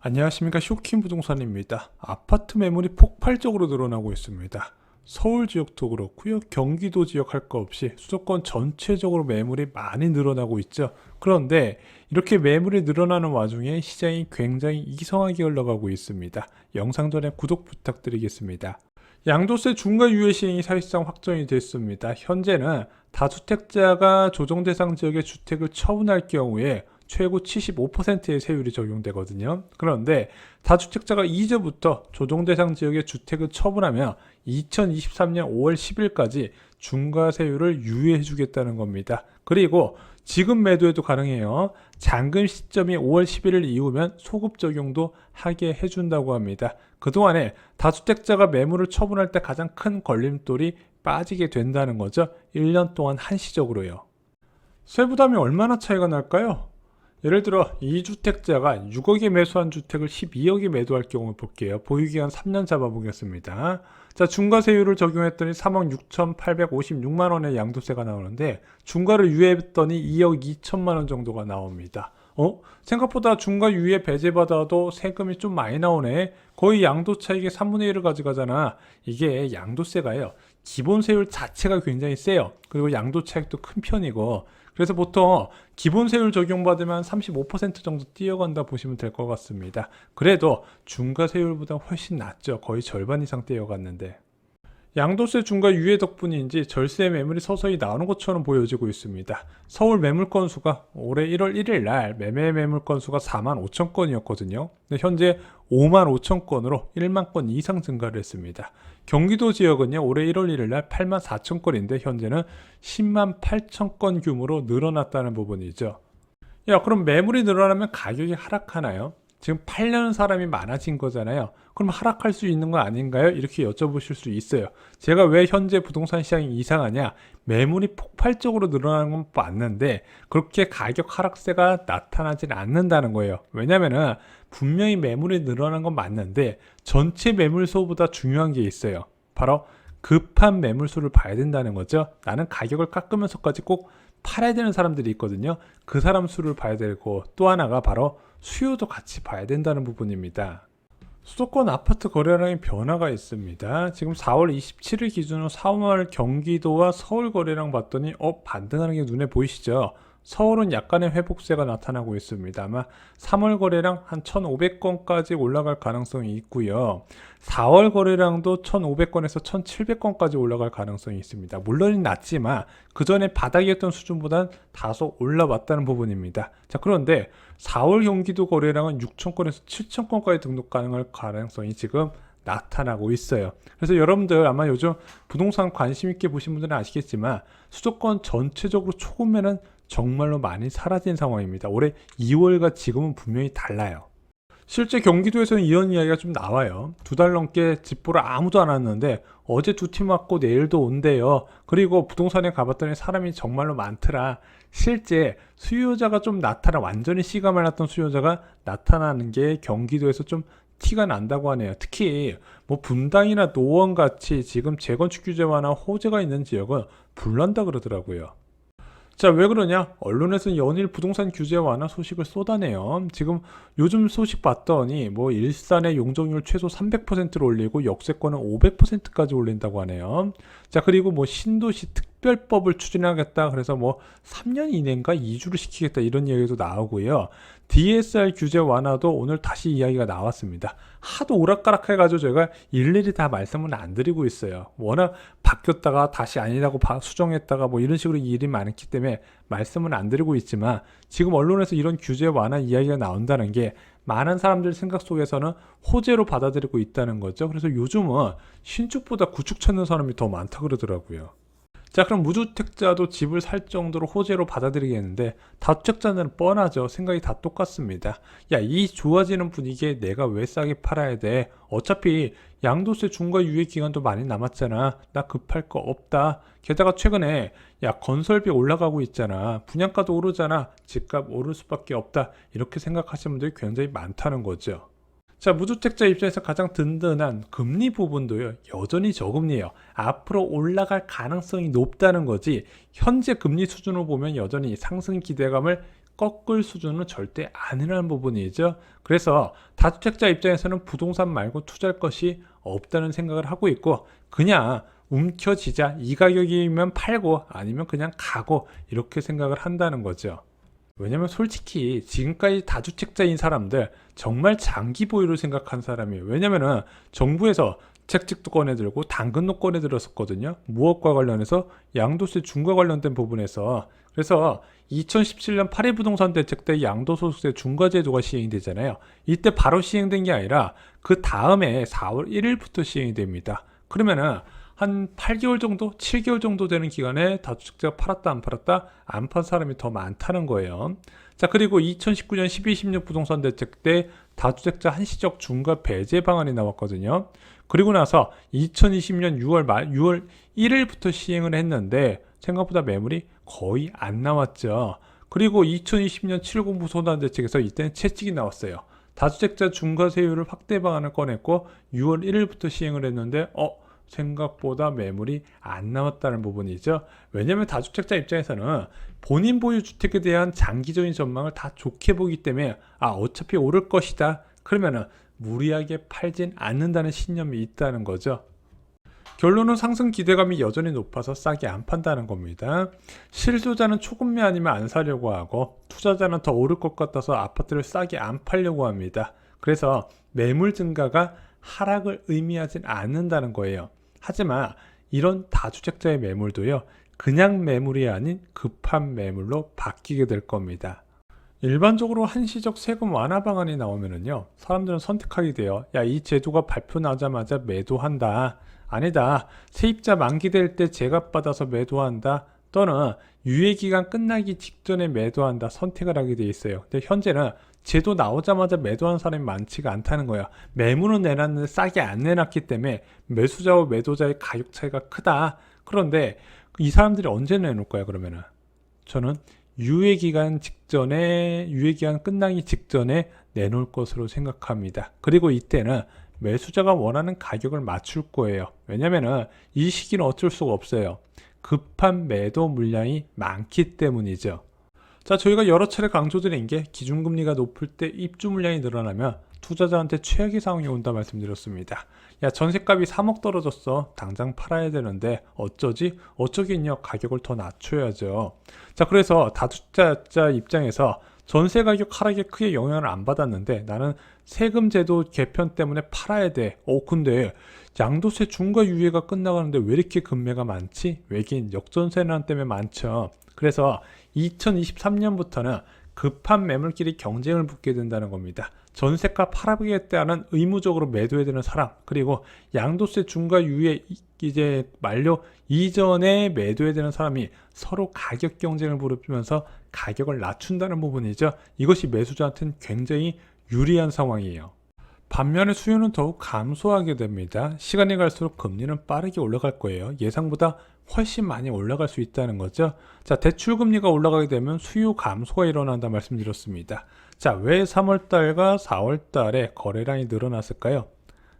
안녕하십니까, 쇼킹 부동산입니다. 아파트 매물이 폭발적으로 늘어나고 있습니다. 서울 지역도 그렇고요, 경기도 지역 할 거 없이 수도권 전체적으로 매물이 많이 늘어나고 있죠. 그런데 이렇게 매물이 늘어나는 와중에 시장이 굉장히 이상하게 흘러가고 있습니다. 영상 전에 구독 부탁드리겠습니다. 양도세 중과 유예 시행이 사실상 확정이 됐습니다. 현재는 다주택자가 조정대상 지역의 주택을 처분할 경우에 최고 75%의 세율이 적용되거든요. 그런데 다주택자가 이제부터 조정대상 지역의 주택을 처분하면 2023년 5월 10일까지 중과세율을 유예해 주겠다는 겁니다. 그리고 지금 매도해도 가능해요. 잔금 시점이 5월 11일 이후면 소급 적용도 하게 해준다고 합니다. 그동안에 다주택자가 매물을 처분할 때 가장 큰 걸림돌이 빠지게 된다는 거죠. 1년 동안 한시적으로요. 세부담이 얼마나 차이가 날까요? 예를 들어 2주택자가 6억에 매수한 주택을 12억에 매도할 경우 볼게요. 보유기간 3년 잡아보겠습니다. 자, 중과세율을 적용했더니 3억 6,856만 원의 양도세가 나오는데 중과를 유예했더니 2억 2천만 원 정도가 나옵니다. 생각보다 중과 유예 배제받아도 세금이 좀 많이 나오네. 거의 양도 차익의 3분의 1을 가져가잖아. 이게 양도세가요, 기본 세율 자체가 굉장히 세요. 그리고 양도 차익도 큰 편이고, 그래서 보통 기본 세율 적용받으면 35% 정도 뛰어간다 보시면 될 것 같습니다. 그래도 중과 세율보다 훨씬 낮죠. 거의 절반 이상 뛰어갔는데. 양도세 중과 유예 덕분인지 절세 매물이 서서히 나오는 것처럼 보여지고 있습니다. 서울 매물 건수가 올해 1월 1일 날 매매 매물 건수가 4만 5천 건이었거든요. 근데 현재 5만 5천 건으로 1만 건 이상 증가를 했습니다. 경기도 지역은요, 올해 1월 1일 날 8만 4천 건인데 현재는 10만 8천 건 규모로 늘어났다는 부분이죠. 야, 그럼 매물이 늘어나면 가격이 하락하나요? 지금 팔려는 사람이 많아진 거잖아요. 그럼 하락할 수 있는 거 아닌가요? 이렇게 여쭤보실 수 있어요. 제가 왜 현재 부동산 시장이 이상하냐? 매물이 폭발적으로 늘어나는 건 맞는데 그렇게 가격 하락세가 나타나진 않는다는 거예요. 왜냐면은 분명히 매물이 늘어난 건 맞는데 전체 매물수보다 중요한 게 있어요. 바로 급한 매물수를 봐야 된다는 거죠. 나는 가격을 깎으면서까지 꼭 팔아야 되는 사람들이 있거든요. 그 사람 수를 봐야 되고, 또 하나가 바로 수요도 같이 봐야 된다는 부분입니다. 수도권 아파트 거래량의 변화가 있습니다. 지금 4월 27일 기준으로 3월 경기도와 서울 거래량 봤더니 반등하는 게 눈에 보이시죠? 서울은 약간의 회복세가 나타나고 있습니다. 아마 3월 거래량 한 1,500건까지 올라갈 가능성이 있고요. 4월 거래량도 1,500건에서 1,700건까지 올라갈 가능성이 있습니다. 물론 낮지만 그 전에 바닥이었던 수준보다는 다소 올라왔다는 부분입니다. 자, 그런데 4월 경기도 거래량은 6,000건에서 7,000건까지 등록 가능할 가능성이 지금 나타나고 있어요. 그래서 여러분들 아마 요즘 부동산 관심 있게 보신 분들은 아시겠지만 수도권 전체적으로 초급매는 정말로 많이 사라진 상황입니다. 올해 2월과 지금은 분명히 달라요. 실제 경기도에서는 이런 이야기가 좀 나와요. 2달 넘게 집 보러 아무도 안 왔는데 어제 2팀 왔고 내일도 온대요. 그리고 부동산에 가봤더니 사람이 정말로 많더라. 실제 수요자가 좀 완전히 씨가 말랐던 수요자가 나타나는 게 경기도에서 좀 티가 난다고 하네요. 특히 뭐 분당이나 노원같이 지금 재건축 규제 완화 호재가 있는 지역은 불난다 그러더라고요. 자, 왜 그러냐? 언론에서는 연일 부동산 규제 완화 소식을 쏟아내요. 지금 요즘 소식 봤더니 뭐 일산의 용적률 최소 300%를 올리고 역세권은 500%까지 올린다고 하네요. 자, 그리고 뭐 신도시 특별법을 추진하겠다. 그래서 뭐 3년 이내인가 2주를 시키겠다, 이런 얘기도 나오고요. DSR 규제 완화도 오늘 다시 이야기가 나왔습니다. 하도 오락가락 해가지고 제가 일일이 다 말씀은 안 드리고 있어요. 워낙 바뀌었다가 다시 아니라고 수정했다가 뭐 이런 식으로 일이 많기 때문에 말씀은 안 드리고 있지만, 지금 언론에서 이런 규제 완화 이야기가 나온다는 게 많은 사람들 생각 속에서는 호재로 받아들이고 있다는 거죠. 그래서 요즘은 신축보다 구축 찾는 사람이 더 많다 그러더라고요. 자, 그럼 무주택자도 집을 살 정도로 호재로 받아들이겠는데 다주택자는 뻔하죠. 생각이 다 똑같습니다. 야, 이 좋아지는 분위기에 내가 왜 싸게 팔아야 돼? 어차피 양도세 중과 유예 기간도 많이 남았잖아. 나 급할 거 없다. 게다가 최근에 건설비 올라가고 있잖아. 분양가도 오르잖아. 집값 오를 수밖에 없다. 이렇게 생각하시는 분들이 굉장히 많다는 거죠. 자, 무주택자 입장에서 가장 든든한 금리 부분도요, 여전히 저금리예요. 앞으로 올라갈 가능성이 높다는 거지, 현재 금리 수준으로 보면 여전히 상승 기대감을 꺾을 수준은 절대 아니라는 부분이죠. 그래서 다주택자 입장에서는 부동산 말고 투자할 것이 없다는 생각을 하고 있고, 그냥 움켜쥐자, 이 가격이면 팔고 아니면 그냥 가고, 이렇게 생각을 한다는 거죠. 왜냐면 솔직히 지금까지 다주택자인 사람들 정말 장기 보유를 생각한 사람이에요. 왜냐면은 정부에서 책찍도 꺼내들고 당근도 꺼내들었었거든요. 무엇과 관련해서 양도세 중과 관련된 부분에서. 그래서 2017년 8.2 부동산 대책 때 양도소득세 중과 제도가 시행이 되잖아요. 이때 바로 시행된 게 아니라 그 다음에 4월 1일부터 시행이 됩니다. 그러면은 한 8개월 정도, 7개월 정도 되는 기간에 다주택자가 팔았다 안 팔았다, 안 판 사람이 더 많다는 거예요. 자, 그리고 2019년 12.16 부동산 대책 때 다주택자 한시적 중과 배제 방안이 나왔거든요. 그리고 나서 2020년 6월 1일부터 시행을 했는데 생각보다 매물이 거의 안 나왔죠. 그리고 2020년 7.0 부동산 대책에서 이때는 채찍이 나왔어요. 다주택자 중과세율을 확대 방안을 꺼냈고 6월 1일부터 시행을 했는데 생각보다 매물이 안 나왔다는 부분이죠. 왜냐하면 다주택자 입장에서는 본인 보유 주택에 대한 장기적인 전망을 다 좋게 보기 때문에 어차피 오를 것이다, 그러면은 무리하게 팔진 않는다는 신념이 있다는 거죠. 결론은 상승 기대감이 여전히 높아서 싸게 안 판다는 겁니다. 실소자는 초급매 아니면 안 사려고 하고, 투자자는 더 오를 것 같아서 아파트를 싸게 안 팔려고 합니다. 그래서 매물 증가가 하락을 의미하진 않는다는 거예요. 하지만 이런 다주택자의 매물도요, 그냥 매물이 아닌 급한 매물로 바뀌게 될 겁니다. 일반적으로 한시적 세금 완화 방안이 나오면은요, 사람들은 선택하게 돼요. 이 제도가 발표 나자마자 매도한다, 아니다, 세입자 만기될 때 제값받아서 매도한다, 또는 유예기간 끝나기 직전에 매도한다, 선택을 하게 돼 있어요. 근데 현재는 제도 나오자마자 매도한 사람이 많지가 않다는 거예요. 매물은 내놨는데 싸게 안 내놨기 때문에 매수자와 매도자의 가격 차이가 크다. 그런데 이 사람들이 언제 내놓을까요? 그러면은 저는 유예기간 끝나기 직전에 내놓을 것으로 생각합니다. 그리고 이때는 매수자가 원하는 가격을 맞출 거예요. 왜냐면은 이 시기는 어쩔 수가 없어요. 급한 매도 물량이 많기 때문이죠. 자, 저희가 여러 차례 강조드린 게 기준금리가 높을 때 입주 물량이 늘어나면 투자자한테 최악의 상황이 온다 말씀드렸습니다. 전셋값이 3억 떨어졌어. 당장 팔아야 되는데 어쩌지? 어쩌겠냐? 가격을 더 낮춰야죠. 자, 그래서 다주택자 입장에서 전세 가격 하락에 크게 영향을 안 받았는데 나는 세금 제도 개편 때문에 팔아야 돼. 근데 양도세 중과 유예가 끝나가는데 왜 이렇게 금매가 많지? 외긴 역전세난 때문에 많죠. 그래서 2023년부터는 급한 매물끼리 경쟁을 붙게 된다는 겁니다. 전세가 팔아보겠다는 의무적으로 매도해야 되는 사람, 그리고 양도세 중과 유예 이제 만료 이전에 매도해야 되는 사람이 서로 가격 경쟁을 벌이면서 가격을 낮춘다는 부분이죠. 이것이 매수자한테는 굉장히 유리한 상황이에요. 반면에 수요는 더욱 감소하게 됩니다. 시간이 갈수록 금리는 빠르게 올라갈 거예요. 예상보다 훨씬 많이 올라갈 수 있다는 거죠. 자, 대출 금리가 올라가게 되면 수요 감소가 일어난다 말씀드렸습니다. 자, 왜 3월달과 4월달에 거래량이 늘어났을까요?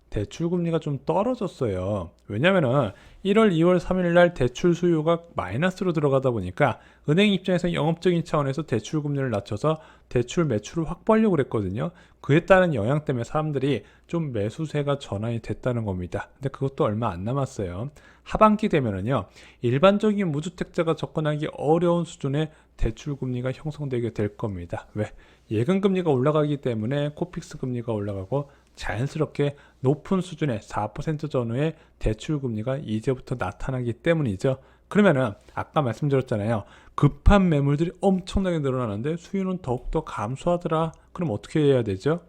대출 금리가 좀 떨어졌어요. 왜냐면은 1월, 2월, 3일날 대출 수요가 마이너스로 들어가다 보니까 은행 입장에서 영업적인 차원에서 대출 금리를 낮춰서 대출 매출을 확보하려고 그랬거든요. 그에 따른 영향 때문에 사람들이 좀 매수세가 전환이 됐다는 겁니다. 근데 그것도 얼마 안 남았어요. 하반기 되면은요, 일반적인 무주택자가 접근하기 어려운 수준의 대출 금리가 형성되게 될 겁니다. 왜? 예금 금리가 올라가기 때문에 코픽스 금리가 올라가고 자연스럽게 높은 수준의 4% 전후의 대출 금리가 이제부터 나타나기 때문이죠. 그러면은 아까 말씀드렸잖아요. 급한 매물들이 엄청나게 늘어나는데 수요는 더욱더 감소하더라. 그럼 어떻게 해야 되죠?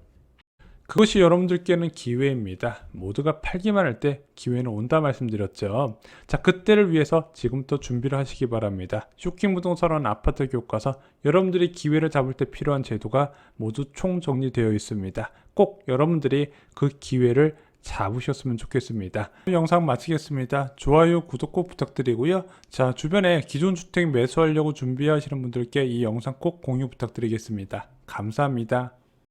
그것이 여러분들께는 기회입니다. 모두가 팔기만 할 때 기회는 온다 말씀드렸죠. 자, 그때를 위해서 지금부터 준비를 하시기 바랍니다. 쇼킹 부동산원 아파트 교과서, 여러분들이 기회를 잡을 때 필요한 제도가 모두 총정리되어 있습니다. 꼭 여러분들이 그 기회를 잡으셨으면 좋겠습니다. 영상 마치겠습니다. 좋아요, 구독 꼭 부탁드리고요. 자, 주변에 기존 주택 매수하려고 준비하시는 분들께 이 영상 꼭 공유 부탁드리겠습니다. 감사합니다.